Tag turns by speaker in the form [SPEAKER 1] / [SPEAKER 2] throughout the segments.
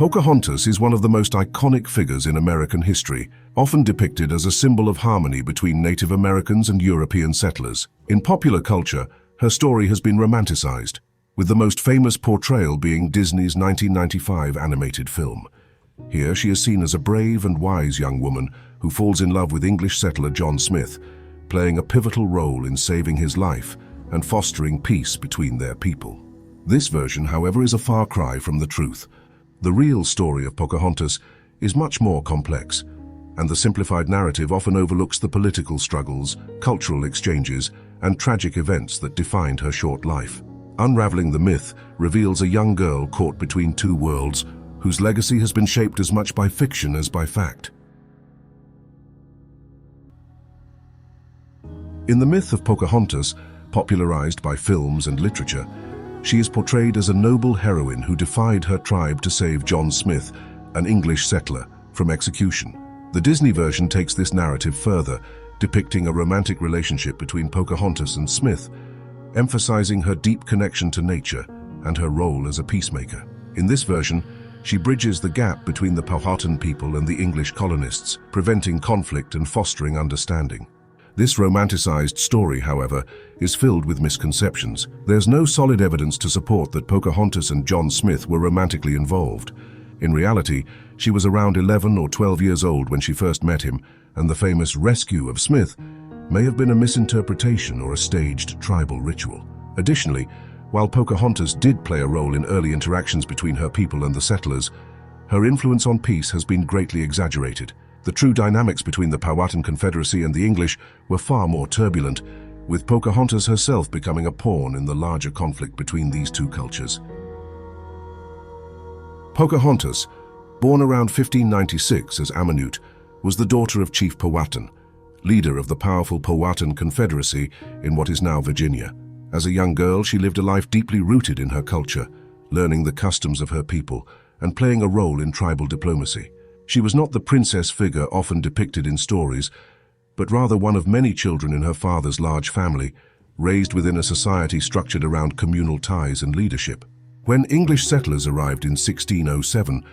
[SPEAKER 1] Pocahontas is one of the most iconic figures in American history, often depicted as a symbol of harmony between Native Americans and European settlers. In popular culture, her story has been romanticized, with the most famous portrayal being Disney's 1995 animated film. Here she is seen as a brave and wise young woman who falls in love with English settler John Smith, playing a pivotal role in saving his life and fostering peace between their people. This version, however, is a far cry from the truth. The real story of Pocahontas is much more complex, and the simplified narrative often overlooks the political struggles, cultural exchanges, and tragic events that defined her short life. Unraveling the myth reveals a young girl caught between two worlds, whose legacy has been shaped as much by fiction as by fact. In the myth of Pocahontas, popularized by films and literature, she is portrayed as a noble heroine who defied her tribe to save John Smith, an English settler, from execution. The Disney version takes this narrative further, depicting a romantic relationship between Pocahontas and Smith, emphasizing her deep connection to nature and her role as a peacemaker. In this version, she bridges the gap between the Powhatan people and the English colonists, preventing conflict and fostering understanding. This romanticized story, however, is filled with misconceptions. There's no solid evidence to support that Pocahontas and John Smith were romantically involved. In reality, she was around 11 or 12 years old when she first met him, and the famous rescue of Smith may have been a misinterpretation or a staged tribal ritual. Additionally, while Pocahontas did play a role in early interactions between her people and the settlers, her influence on peace has been greatly exaggerated. The true dynamics between the Powhatan Confederacy and the English were far more turbulent, with Pocahontas herself becoming a pawn in the larger conflict between these two cultures. Pocahontas, born around 1596 as Amanute, was the daughter of Chief Powhatan, leader of the powerful Powhatan Confederacy in what is now Virginia. As a young girl, she lived a life deeply rooted in her culture, learning the customs of her people and playing a role in tribal diplomacy. She was not the princess figure often depicted in stories, but rather one of many children in her father's large family, raised within a society structured around communal ties and leadership. When English settlers arrived in 1607,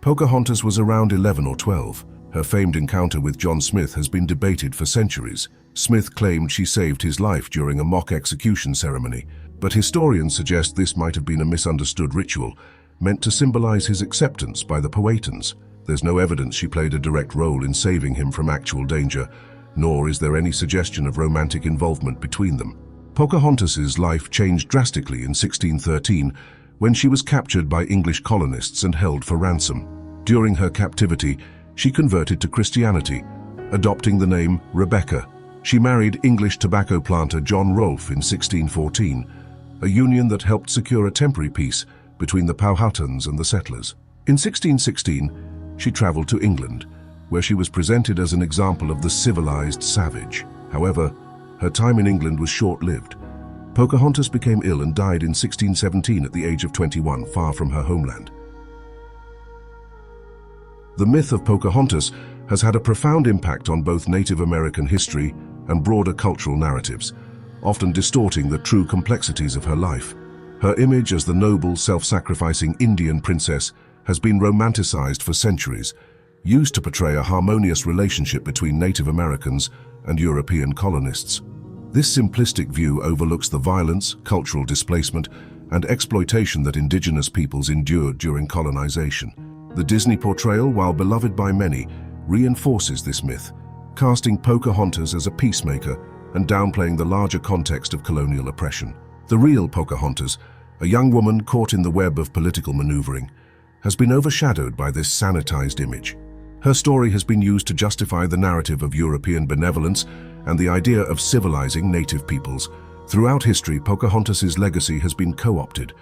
[SPEAKER 1] Pocahontas was around 11 or 12. Her famed encounter with John Smith has been debated for centuries. Smith claimed she saved his life during a mock execution ceremony, but historians suggest this might have been a misunderstood ritual, meant to symbolize his acceptance by the Powhatans. There's no evidence she played a direct role in saving him from actual danger, nor is there any suggestion of romantic involvement between them. Pocahontas's life changed drastically in 1613 when she was captured by English colonists and held for ransom. During her captivity, she converted to Christianity, adopting the name Rebecca. She married English tobacco planter John Rolfe in 1614, a union that helped secure a temporary peace between the Powhatans and the settlers. In 1616, she traveled to England, where she was presented as an example of the civilized savage. However, her time in England was short-lived. Pocahontas became ill and died in 1617 at the age of 21, far from her homeland. The myth of Pocahontas has had a profound impact on both Native American history and broader cultural narratives, often distorting the true complexities of her life. Her image as the noble, self-sacrificing Indian princess has been romanticized for centuries, used to portray a harmonious relationship between Native Americans and European colonists. This simplistic view overlooks the violence, cultural displacement, and exploitation that indigenous peoples endured during colonization. The Disney portrayal, while beloved by many, reinforces this myth, casting Pocahontas as a peacemaker and downplaying the larger context of colonial oppression. The real Pocahontas, a young woman caught in the web of political maneuvering, has been overshadowed by this sanitized image. Her story has been used to justify the narrative of European benevolence and the idea of civilizing native peoples. Throughout history, Pocahontas's legacy has been co-opted,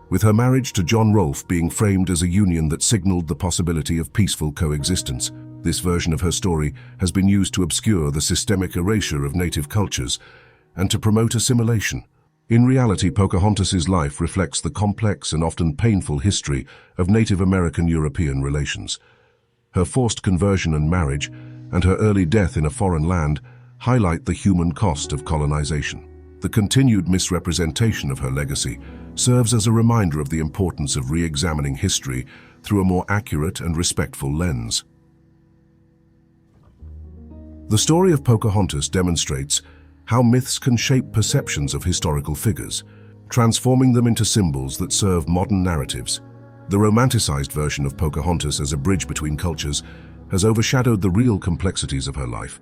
[SPEAKER 1] with her marriage to John Rolfe being framed as a union that signaled the possibility of peaceful coexistence. This version of her story has been used to obscure the systemic erasure of native cultures and to promote assimilation. In reality, Pocahontas's life reflects the complex and often painful history of Native American-European relations. Her forced conversion and marriage, and her early death in a foreign land, highlight the human cost of colonization. The continued misrepresentation of her legacy serves as a reminder of the importance of re-examining history through a more accurate and respectful lens. The story of Pocahontas demonstrates how myths can shape perceptions of historical figures, transforming them into symbols that serve modern narratives. The romanticized version of Pocahontas as a bridge between cultures has overshadowed the real complexities of her life,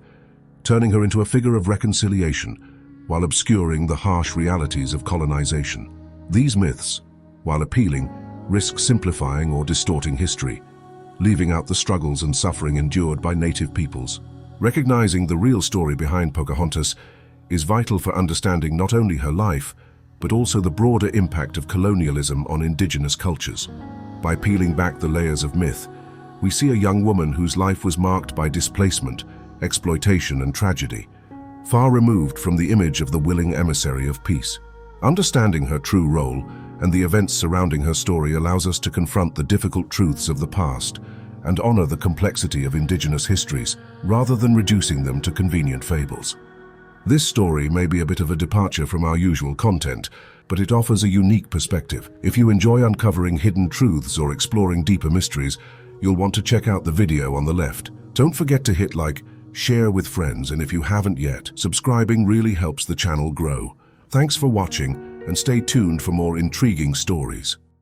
[SPEAKER 1] turning her into a figure of reconciliation while obscuring the harsh realities of colonization. These myths, while appealing, risk simplifying or distorting history, leaving out the struggles and suffering endured by native peoples. Recognizing the real story behind Pocahontas is vital for understanding not only her life, but also the broader impact of colonialism on indigenous cultures. By peeling back the layers of myth, we see a young woman whose life was marked by displacement, exploitation, and tragedy, far removed from the image of the willing emissary of peace. Understanding her true role and the events surrounding her story allows us to confront the difficult truths of the past and honor the complexity of indigenous histories, rather than reducing them to convenient fables. This story may be a bit of a departure from our usual content, but it offers a unique perspective. If you enjoy uncovering hidden truths or exploring deeper mysteries, you'll want to check out the video on the left. Don't forget to hit like, share with friends, and if you haven't yet, subscribing really helps the channel grow. Thanks for watching, and stay tuned for more intriguing stories.